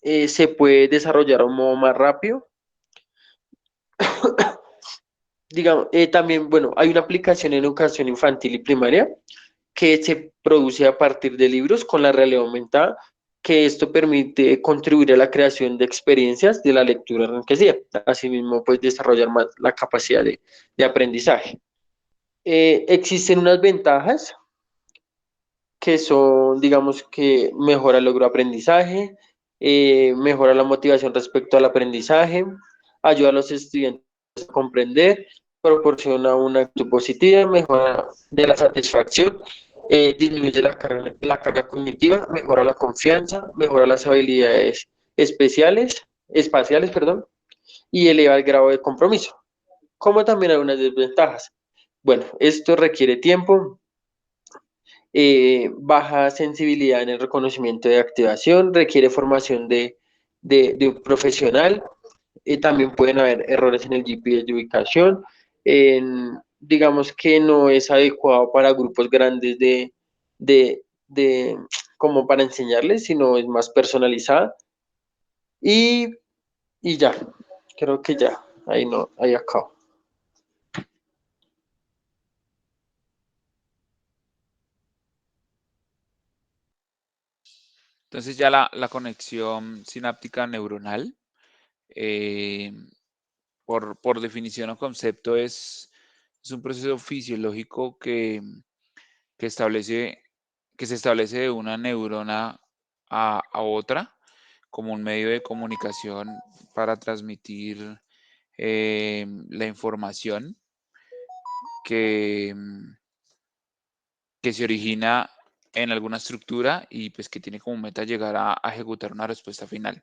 se puede desarrollar a un modo más rápido. Digamos, también, bueno, hay una aplicación en educación infantil y primaria que se produce a partir de libros con la realidad aumentada, que esto permite contribuir a la creación de experiencias de la lectura enriquecida. Asimismo, pues desarrollar más la capacidad de aprendizaje. Existen unas ventajas que son, digamos, que mejora el logro de aprendizaje, mejora la motivación respecto al aprendizaje, ayuda a los estudiantes a comprender, proporciona una actitud positiva, mejora de la satisfacción, disminuye la carga cognitiva, mejora la confianza, mejora las habilidades espaciales, perdón, y eleva el grado de compromiso. Como también hay unas desventajas. Bueno, esto requiere tiempo, baja sensibilidad en el reconocimiento de activación, requiere formación de un profesional, también pueden haber errores en el GPS de ubicación, digamos que no es adecuado para grupos grandes de como para enseñarles, sino es más personalizada y, y ya, creo que ya, ahí no, ahí acabo. Entonces ya la conexión sináptica neuronal, eh, por definición o concepto, es un proceso fisiológico que establece, que se establece de una neurona a otra como un medio de comunicación para transmitir la información que, que se origina en alguna estructura y pues que tiene como meta llegar a ejecutar una respuesta final.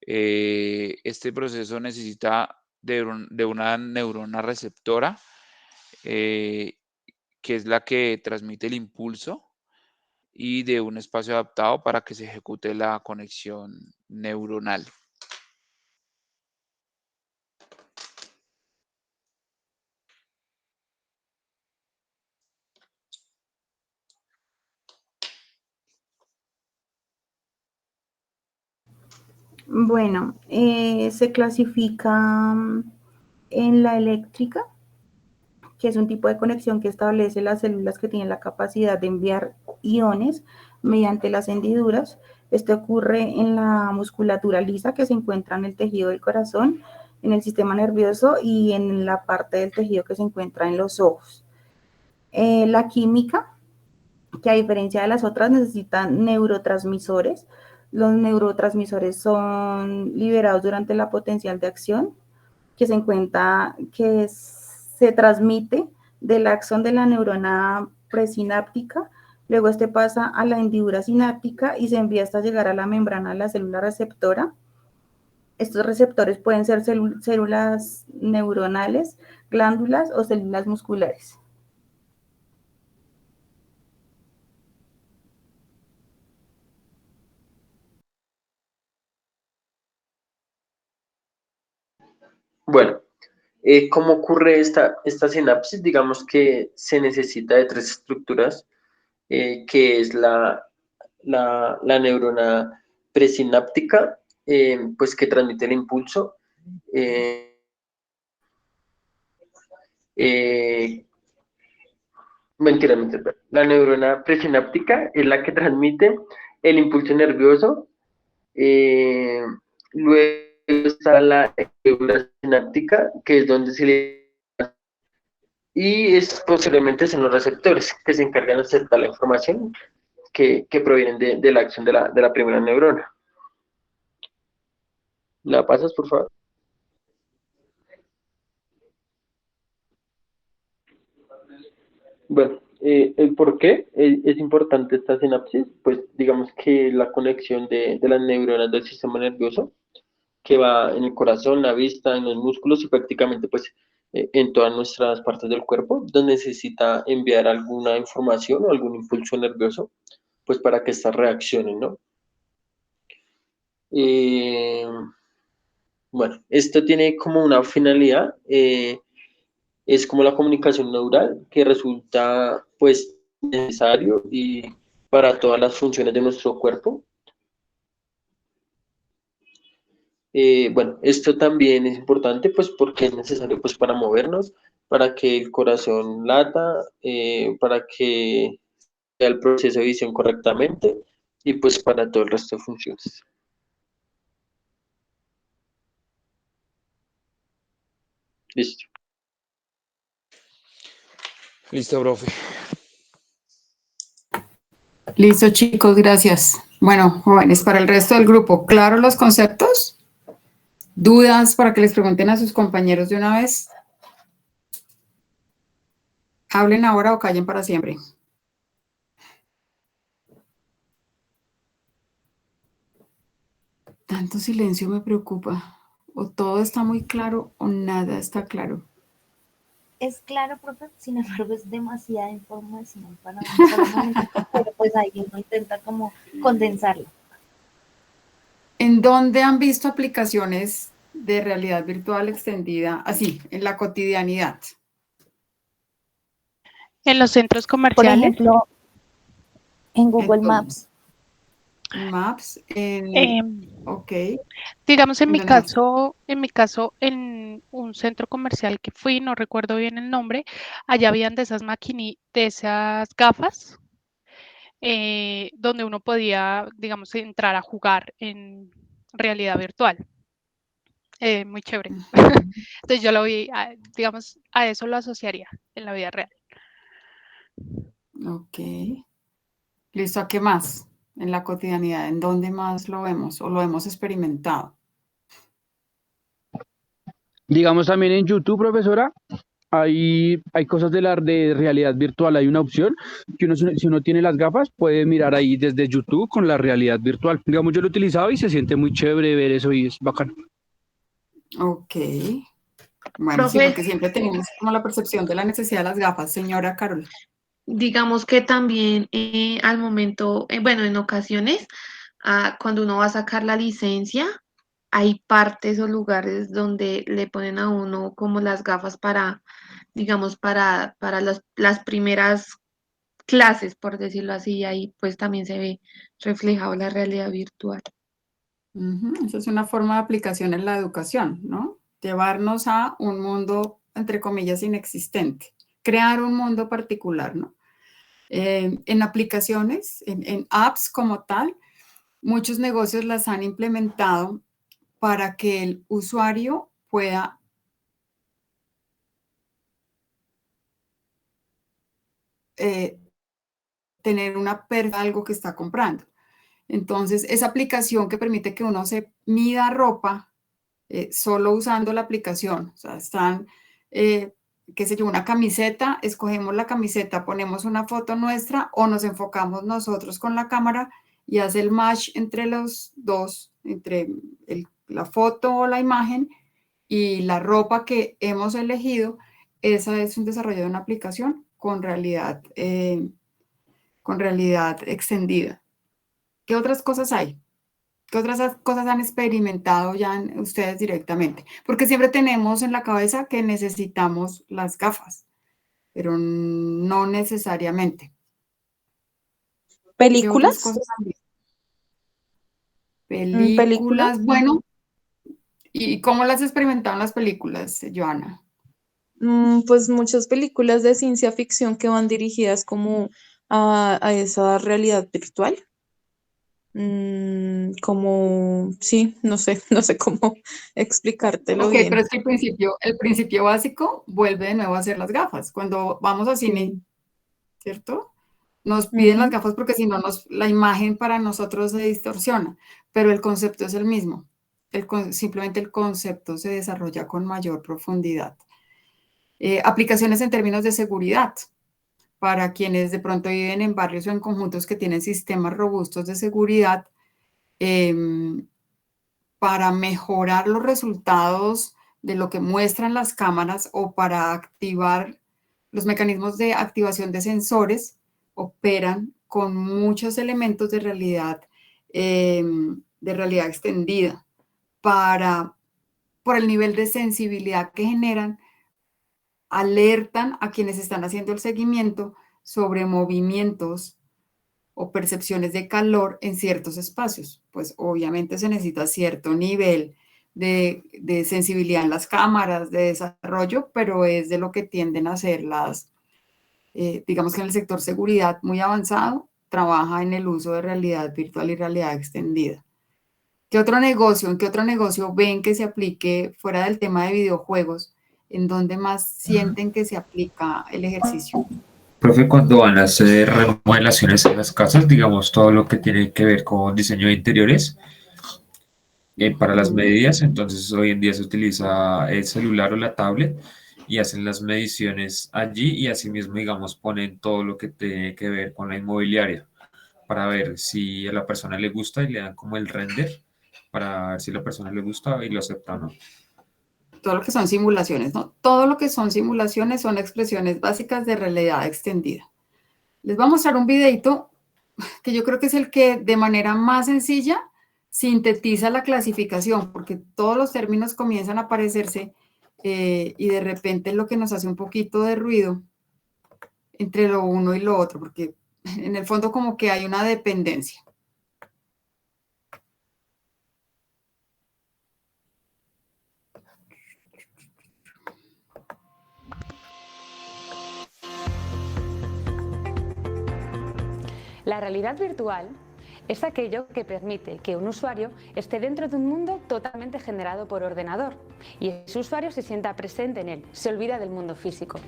Este proceso necesita de una neurona receptora, que es la que transmite el impulso, y de un espacio adaptado para que se ejecute la conexión neuronal. Bueno, se clasifica en la eléctrica, que es un tipo de conexión que establece las células que tienen la capacidad de enviar iones mediante las hendiduras. Esto ocurre en la musculatura lisa que se encuentra en el tejido del corazón, en el sistema nervioso y en la parte del tejido que se encuentra en los ojos. La química, que a diferencia de las otras necesitan neurotransmisores. Los neurotransmisores son liberados durante la potencial de acción, que se encuentra que se transmite del axón de la neurona presináptica, luego este pasa a la hendidura sináptica y se envía hasta llegar a la membrana de la célula receptora. Estos receptores pueden ser células neuronales, glándulas o células musculares. Bueno, ¿cómo ocurre esta sinapsis? Digamos que se necesita de tres estructuras, que es la neurona presináptica, pues que transmite el impulso. Mentira. La neurona presináptica es la que transmite el impulso nervioso. Luego está la neurona sináptica, que es donde se le... Y posiblemente son los receptores que se encargan de aceptar la información que provienen de la acción de la primera neurona. ¿La pasas, por favor? Bueno, el por qué es importante esta sinapsis, pues digamos que la conexión de las neuronas del sistema nervioso, que va en el corazón, la vista, en los músculos y prácticamente pues en todas nuestras partes del cuerpo, donde necesita enviar alguna información o algún impulso nervioso, pues para que estas reaccionen, ¿no? Bueno, esto tiene como una finalidad, es como la comunicación neural que resulta pues necesario y para todas las funciones de nuestro cuerpo. Bueno, esto también es importante pues porque es necesario pues para movernos, para que el corazón lata, para que sea el proceso de visión correctamente y pues para todo el resto de funciones. Listo. Listo, profe. Listo, chicos, gracias. Bueno, jóvenes, para el resto del grupo, ¿claros los conceptos? ¿Dudas para que les pregunten a sus compañeros de una vez? Hablen ahora o callen para siempre. Tanto silencio me preocupa. O todo está muy claro o nada está claro. Es claro, profe, sin embargo es demasiada información para un solo momento, pero pues ahí uno intenta como condensarlo. ¿En dónde han visto aplicaciones de realidad virtual extendida así, en la cotidianidad? En los centros Por comerciales. ejemplo, en Google Maps. En Maps, ok. Digamos, ¿En dónde más? en mi caso, en un centro comercial que fui, no recuerdo bien el nombre, allá habían de esas de esas gafas, donde uno podía, digamos, entrar a jugar en realidad virtual. Muy chévere. Entonces yo lo vi, digamos, a eso lo asociaría en la vida real. Ok. Listo, ¿a qué más? En la cotidianidad, ¿en dónde más lo vemos o lo hemos experimentado? Digamos también en YouTube, profesora, hay cosas de realidad virtual. Hay una opción que si uno tiene las gafas, puede mirar ahí desde YouTube con la realidad virtual. Digamos, yo lo he utilizado y se siente muy chévere ver eso y es bacano. Ok. Bueno, sí, Profe, porque siempre tenemos como la percepción de la necesidad de las gafas, señora Carol. digamos que también al momento, bueno, en ocasiones, cuando uno va a sacar la licencia, hay partes o lugares donde le ponen a uno como las gafas para, digamos, para las primeras clases, por decirlo así, y ahí pues también se ve reflejado la realidad virtual. Esa es una forma de aplicación en la educación, ¿no? Llevarnos a un mundo, entre comillas, inexistente. Crear un mundo particular, ¿no? En aplicaciones, en apps como tal, muchos negocios las han implementado para que el usuario pueda tener una pérdida de algo que está comprando. Entonces, esa aplicación que permite que uno se mida ropa solo usando la aplicación. O sea, están, qué sé yo, una camiseta, escogemos la camiseta, ponemos una foto nuestra o nos enfocamos nosotros con la cámara y hace el match entre los dos, entre la foto o la imagen y la ropa que hemos elegido. Esa es un desarrollo de una aplicación con realidad extendida. ¿Qué otras cosas hay? ¿Qué otras cosas han experimentado ya ustedes directamente? Porque siempre tenemos en la cabeza que necesitamos las gafas, pero no necesariamente. ¿Qué otras ¿Películas? cosas han visto? ¿Películas? Películas, bueno. ¿Y cómo las experimentaron las películas, Joana? Pues muchas películas de ciencia ficción que van dirigidas como a esa realidad virtual. Como, sí, no sé, no sé cómo explicártelo Ok, bien. pero es que el principio básico vuelve de nuevo a ser las gafas. Cuando vamos al cine, ¿cierto? Nos piden las gafas porque si no, la imagen para nosotros se distorsiona, pero el concepto es el mismo. Simplemente el concepto se desarrolla con mayor profundidad. Aplicaciones en términos de seguridad. Para quienes de pronto viven en barrios o en conjuntos que tienen sistemas robustos de seguridad, para mejorar los resultados de lo que muestran las cámaras o para activar los mecanismos de activación de sensores, operan con muchos elementos de realidad extendida por el nivel de sensibilidad que generan, alertan a quienes están haciendo el seguimiento sobre movimientos o percepciones de calor en ciertos espacios. Pues obviamente se necesita cierto nivel de sensibilidad en las cámaras, de desarrollo, pero es de lo que tienden a hacer digamos que en el sector seguridad muy avanzado, trabaja en el uso de realidad virtual y realidad extendida. ¿En qué otro negocio ven que se aplique fuera del tema de videojuegos? ¿En dónde más sienten que se aplica el ejercicio? Profe, cuando van a hacer remodelaciones en las casas, digamos todo lo que tiene que ver con diseño de interiores, para las medidas, entonces hoy en día se utiliza el celular o la tablet y hacen las mediciones allí y asimismo, digamos, ponen todo lo que tiene que ver con la inmobiliaria para ver si a la persona le gusta y le dan como el render para ver si a la persona le gusta y lo acepta o no. Todo lo que son simulaciones, ¿no? Todo lo que son simulaciones son expresiones básicas de realidad extendida. Les voy a mostrar un videito que yo creo que es el que de manera más sencilla sintetiza la clasificación, porque todos los términos comienzan a aparecerse y de repente lo que nos hace un poquito de ruido entre lo uno y lo otro, porque en el fondo como que hay una dependencia. La realidad virtual es aquello que permite que un usuario esté dentro de un mundo totalmente generado por ordenador y ese usuario se sienta presente en él, se olvida del mundo físico.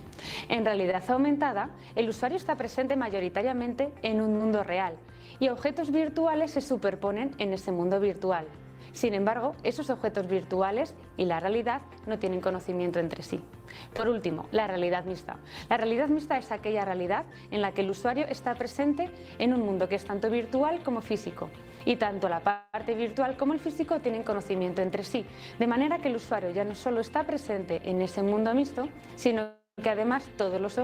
En realidad aumentada, el usuario está presente mayoritariamente en un mundo real y objetos virtuales se superponen en ese mundo virtual. Sin embargo, esos objetos virtuales y la realidad no tienen conocimiento entre sí. Por último, la realidad mixta. La realidad mixta es aquella realidad en la que el usuario está presente en un mundo que es tanto virtual como físico. Y tanto la parte virtual como el físico tienen conocimiento entre sí. De manera que el usuario ya no solo está presente en ese mundo mixto, sino que además todos los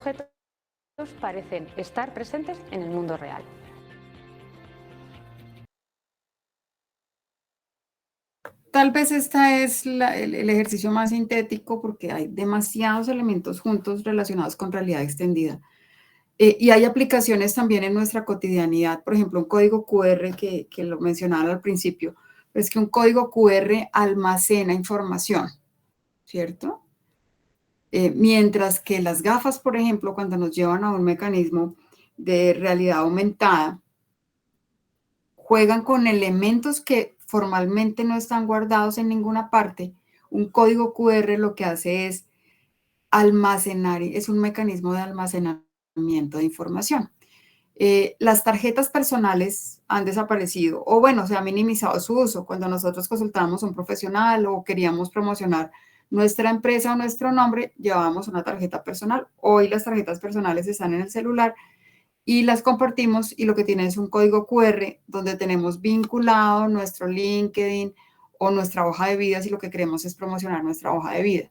objetos parecen estar presentes en el mundo real. Tal vez este es el ejercicio más sintético porque hay demasiados elementos juntos relacionados con realidad extendida. Y hay aplicaciones también en nuestra cotidianidad, por ejemplo, un código QR que lo mencionaron al principio, es que un código QR almacena información, ¿cierto? Mientras que las gafas, por ejemplo, cuando nos llevan a un mecanismo de realidad aumentada, juegan con elementos que formalmente no están guardados en ninguna parte. Un código QR lo que hace es almacenar, es un mecanismo de almacenamiento de información. Las tarjetas personales han desaparecido o bueno, se ha minimizado su uso. Cuando nosotros consultábamos a un profesional o queríamos promocionar nuestra empresa o nuestro nombre, llevábamos una tarjeta personal. Hoy las tarjetas personales están en el celular y las compartimos y lo que tiene es un código QR donde tenemos vinculado nuestro LinkedIn o nuestra hoja de vida si lo que queremos es promocionar nuestra hoja de vida.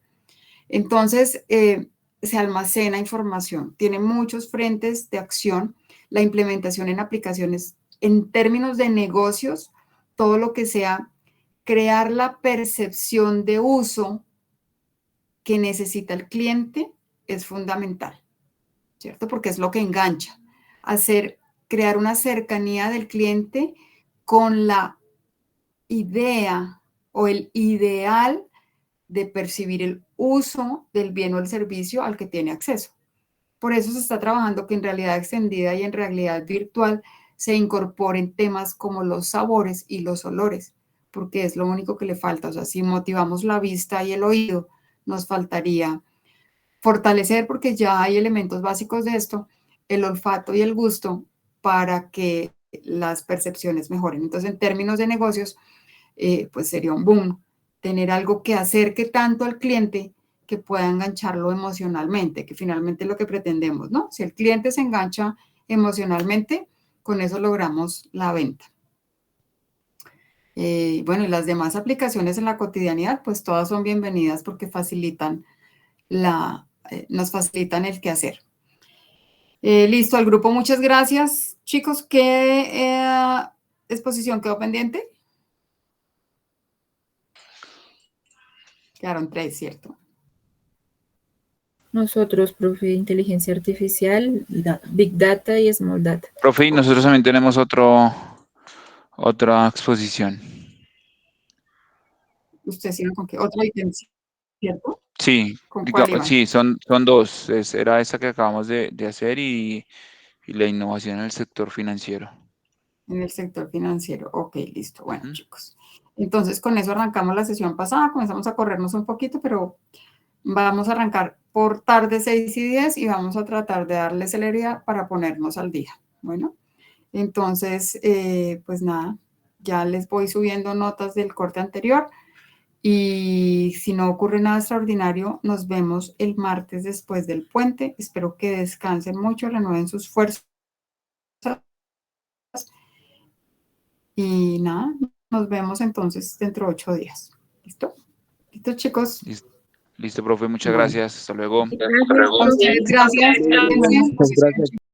Entonces, se almacena información, tiene muchos frentes de acción, la implementación en aplicaciones en términos de negocios, todo lo que sea crear la percepción de uso que necesita el cliente es fundamental, ¿cierto? Porque es lo que engancha. Crear una cercanía del cliente con la idea o el ideal de percibir el uso del bien o el servicio al que tiene acceso. Por eso se está trabajando que en realidad extendida y en realidad virtual se incorporen temas como los sabores y los olores, porque es lo único que le falta. O sea, si motivamos la vista y el oído, nos faltaría fortalecer, porque ya hay elementos básicos de esto, el olfato y el gusto para que las percepciones mejoren. Entonces, en términos de negocios, pues sería un boom tener algo que acerque tanto al cliente que pueda engancharlo emocionalmente, que finalmente es lo que pretendemos, ¿no? Si el cliente se engancha emocionalmente, con eso logramos la venta. Bueno, y las demás aplicaciones en la cotidianidad, pues todas son bienvenidas porque facilitan nos facilitan el quehacer. Listo, al grupo, muchas gracias. Chicos, ¿qué exposición quedó pendiente? Quedaron 3, ¿cierto? Nosotros, profe, inteligencia artificial, Big Data y Small Data. Profe, y nosotros también tenemos otra exposición. ¿Usted sí con qué? ¿Otro ítem, cierto? Sí, ¿Con cuál iban? sí, son 2. Era esa que acabamos de hacer y la innovación en el sector financiero. En el sector financiero. Ok, listo. Bueno, chicos. Entonces, con eso arrancamos la sesión pasada. Comenzamos a corrernos un poquito, pero vamos a arrancar por tarde 6 y 10 y vamos a tratar de darle celeridad para ponernos al día. Bueno, entonces, pues nada, ya les voy subiendo notas del corte anterior y si no ocurre nada extraordinario, nos vemos el martes después del puente. Espero que descansen mucho, renueven sus fuerzas. Y nada, nos vemos entonces dentro de 8 días. ¿Listo? ¿Listo, chicos? Listo, profe, muchas gracias. Hasta luego. Gracias. Muchas gracias.